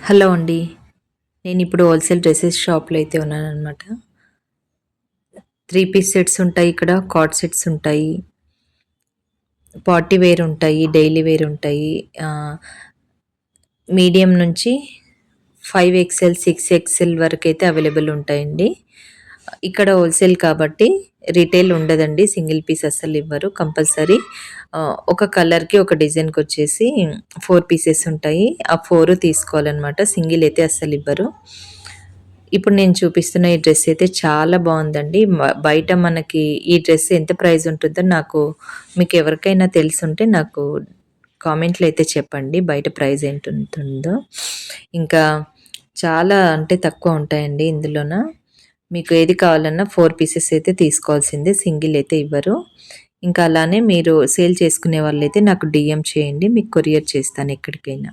Hello అండి. నేనిప్పుడు wholesale dresses షాప్‌లో అయితే ఉన్నాననమాట. 3 పీస్ సెట్స్ ఉంటాయి ఇక్కడ. కార్డ్ సెట్స్ ఉంటాయి. పార్టీ వేర్ ఉంటాయి. డైలీ వేర్ ఉంటాయి. ఆహ్, మీడియం నుంచి 5 ఎక్స్‌ఎల్, 6 ఎక్స్‌ఎల్ వరకైతే అవైలబుల్ ఉంటాయండి. ఇక్కడ హోల్‌సేల్ కాబట్టి రిటైల్ ఉండదండి. Single piece అస్సలివ్వరు. కంపల్సరీ ఒక కలర్‌కి, ఒక డిజైన్‌కొచ్చేసి 4 పీసెస్ ఉంటాయి. ఆ 4 తీసుకోవాలనమాట. సింగిల్ అయితే అస్సలివ్వరు. ఇప్పుడు నేను చూపిస్తున్న ఈ డ్రెస్ అయితే చాలా బావుందండి. బయట మనకి ఈ డ్రెస్ ఎంత ప్రైస్ ఉంటుందో మీకెవరికైనా తెలిసుంటే నాకు కామెంట్‌లో అయితే చెప్పండి. బయట ప్రైస్ ఎంతుంటుందో. ఇంకా చాలా అంటే తక్కువ ఉంటాయండి ఇందులోన. మీకు ఏది కావాలన్నా 4 పీసెస్ అయితే తీసుకోవాల్సిందే. సింగిల్ అయితే ఇవ్వరు. ఇంకా అలానే మీరు సేల్ చేసుకునే వాళ్ళైతే నాకు డీఎం చేయండి. మీకు కొరియర్ చేస్తాను ఎక్కడికైనా.